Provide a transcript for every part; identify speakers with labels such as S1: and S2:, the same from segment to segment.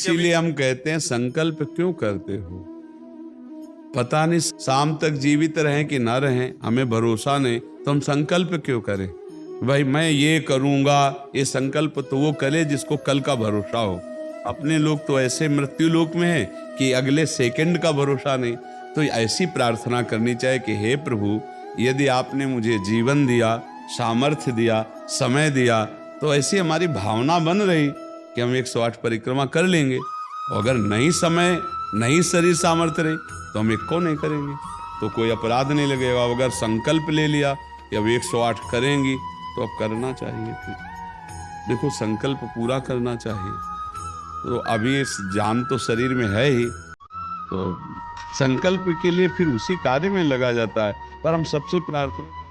S1: इसीलिए हम कहते हैं संकल्प क्यों करते हो? पता नहीं शाम तक जीवित रहें कि ना रहें, हमें भरोसा नहीं, तो हम संकल्प क्यों करें? भाई मैं ये करूंगा, ये संकल्प तो वो करे जिसको कल का भरोसा हो। अपने लोग तो ऐसे मृत्यु लोक में है कि अगले सेकंड का भरोसा नहीं। तो ऐसी प्रार्थना करनी चाहिए कि हे प्रभु, यदि आपने मुझे जीवन दिया, सामर्थ्य दिया, समय दिया, तो ऐसी हमारी भावना बन रही कि हम 108 परिक्रमा कर लेंगे। और अगर नहीं समय, नहीं शरीर सामर्थ्य रही, तो हम एक को नहीं करेंगे, तो कोई अपराध नहीं लगेगा। अगर संकल्प ले लिया कि अब 108 करेंगी, तो अब करना चाहिए। फिर देखो, संकल्प पूरा करना चाहिए। तो अभी इस जान तो शरीर में है ही, तो संकल्प के लिए फिर उसी कार्य में लगा जाता है। पर हम सबसे प्रार्थना,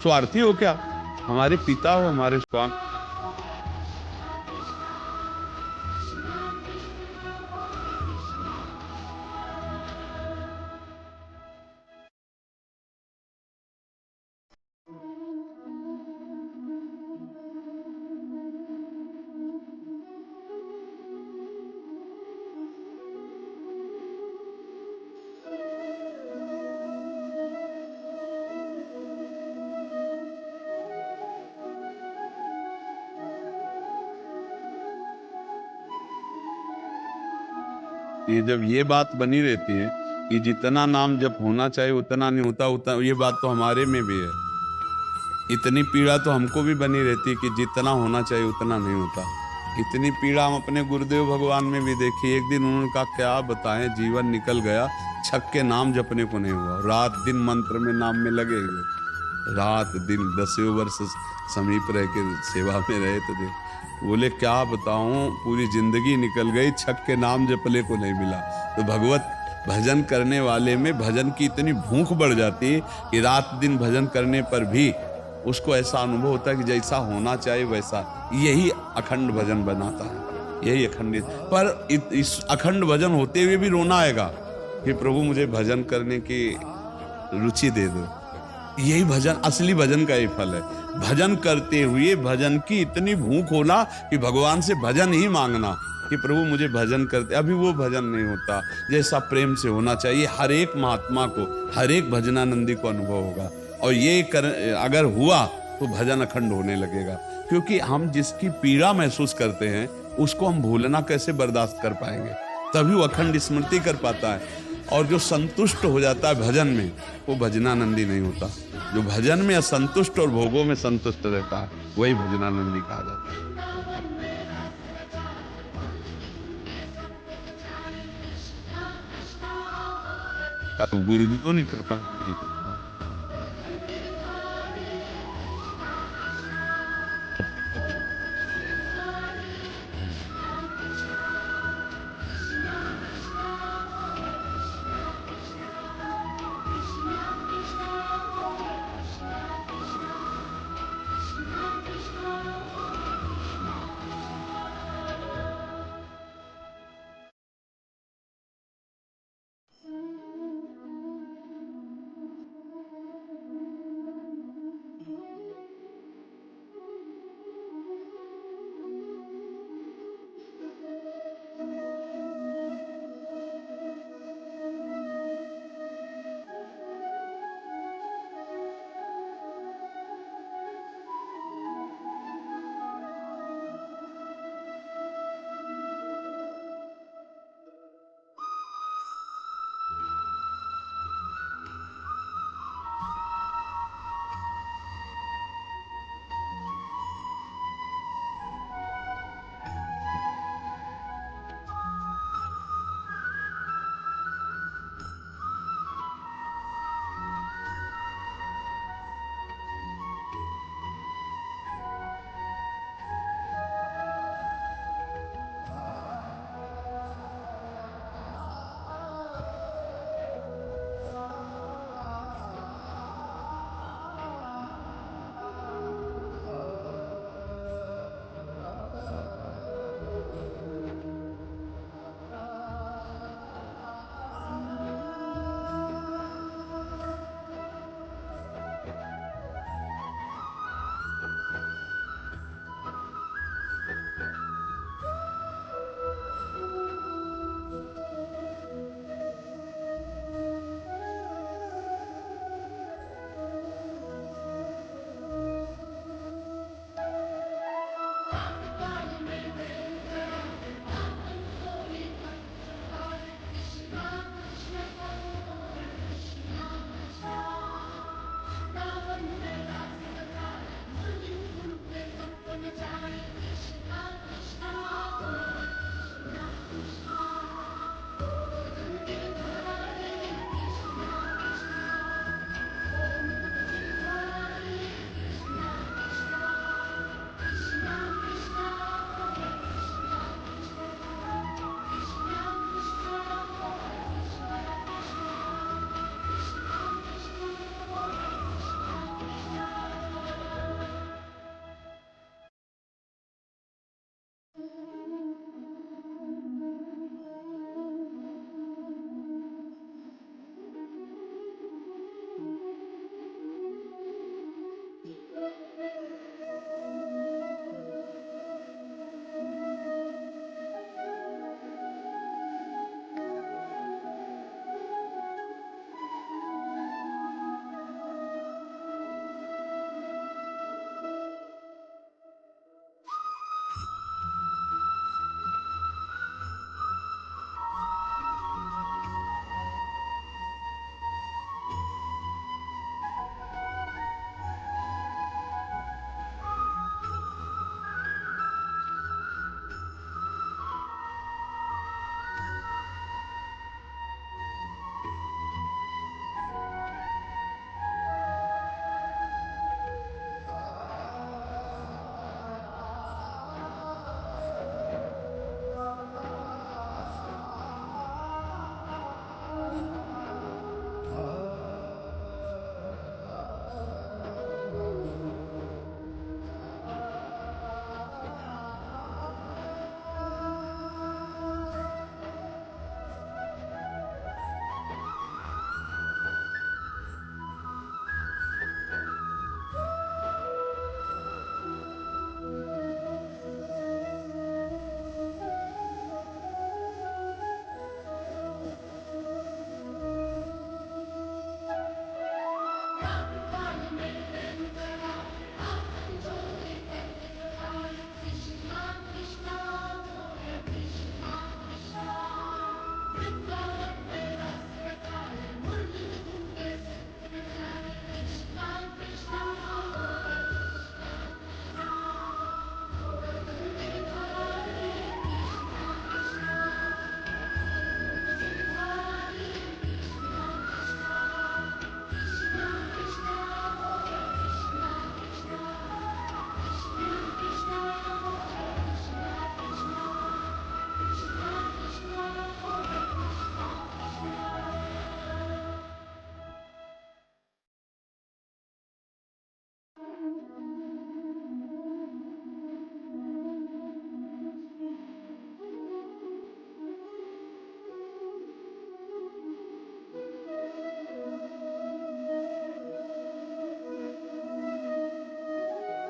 S1: स्वार्थी हो क्या? हमारे पिता हो, हमारे स्वामी। ये जब ये बात बनी रहती है कि जितना नाम जप होना चाहिए उतना नहीं होता, उतना, ये बात तो हमारे में भी है। इतनी पीड़ा तो हमको भी बनी रहती है कि जितना होना चाहिए उतना नहीं होता। इतनी पीड़ा हम अपने गुरुदेव भगवान में भी देखी। एक दिन उन्होंने कहा, क्या बताएं, जीवन निकल गया, छक के नाम जपने को नहीं हुआ। रात दिन मंत्र में, नाम में लगे हुए, रात दिन 10 वर्ष समीप रह के सेवा में रहे थे। बोले क्या बताऊं, पूरी जिंदगी निकल गई, छक के नाम जपले को नहीं मिला। तो भगवत भजन करने वाले में भजन की इतनी भूख बढ़ जाती है कि रात दिन भजन करने पर भी उसको ऐसा अनुभव होता है कि जैसा होना चाहिए वैसा। यही अखंड भजन बनाता है, यही अखंड। पर इस अखंड भजन होते हुए भी रोना आएगा कि प्रभु मुझे भजन करने की रुचि दे दो। यही भजन, असली भजन का ही फल है। भजन करते हुए भजन की इतनी भूख होना कि भगवान से भजन ही मांगना कि प्रभु मुझे भजन करते। अभी वो भजन नहीं होता जैसा प्रेम से होना चाहिए। हर एक महात्मा को, हर एक भजनानंदी को अनुभव होगा। और ये अगर हुआ तो भजन अखंड होने लगेगा। क्योंकि हम जिसकी पीड़ा महसूस करते हैं उसको हम भूलना कैसे बर्दाश्त कर पाएंगे? तभी वो अखंड स्मृति कर पाता है। और जो संतुष्ट हो जाता है भजन में, वो भजनानंदी नहीं होता। जो भजन में असंतुष्ट और भोगों में संतुष्ट रहता है, वही भजनानंदी कहा जाता है। गुरु नहीं कर पाते।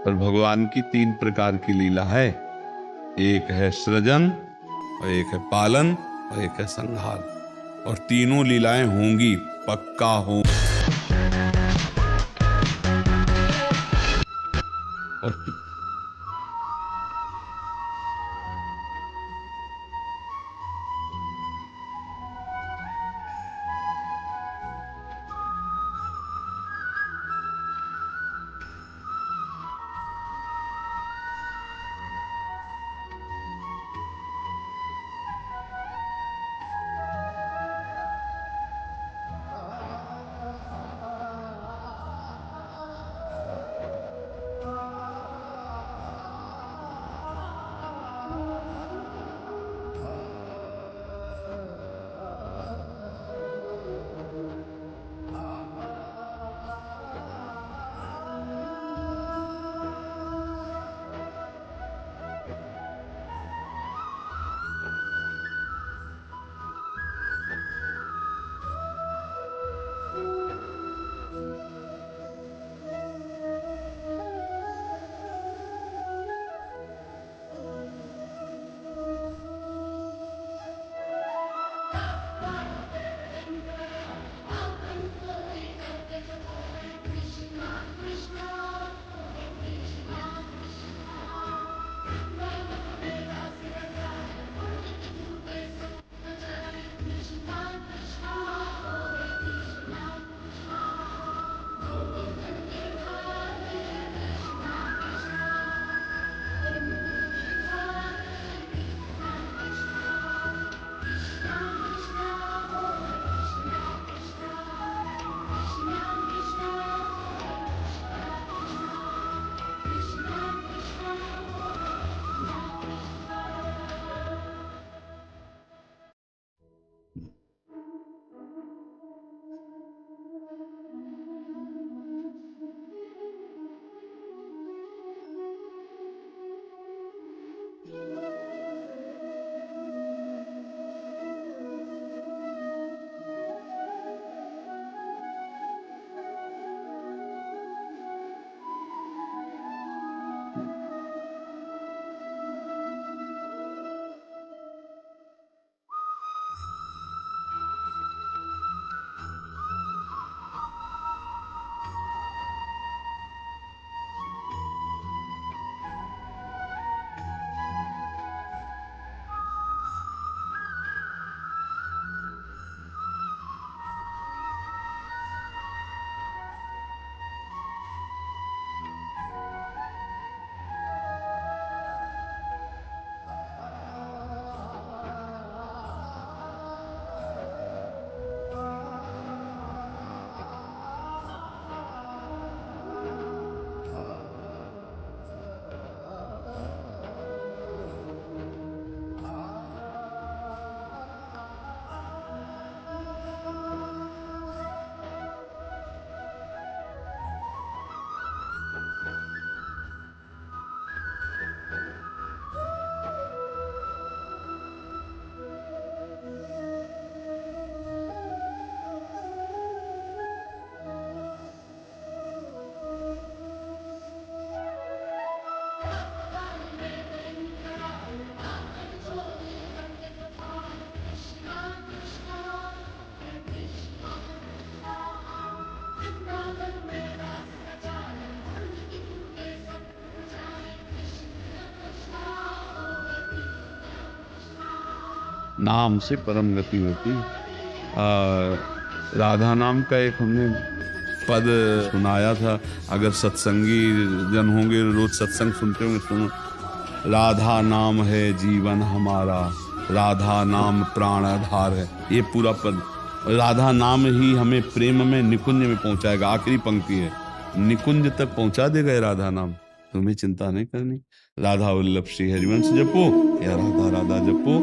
S1: पर भगवान की तीन प्रकार की लीला है, एक है सृजन और एक है पालन और एक है संहार, और तीनों लीलाएं होंगी, पक्का हो। और नाम से परम गति होती। राधा नाम का एक हमने पद सुनाया था, अगर सत्संगी जन होंगे, रोज सत्संग सुनते होंगे, सुनो। राधा नाम है जीवन हमारा, राधा नाम प्राण आधार है। ये पूरा पद, राधा नाम ही हमें प्रेम में निकुंज में पहुंचाएगा। आखिरी पंक्ति है, निकुंज तक पहुंचा देगा राधा नाम, तुम्हें चिंता नहीं करनी। राधा वल्लभ श्री हरिवंश जपो या राधा राधा जपो।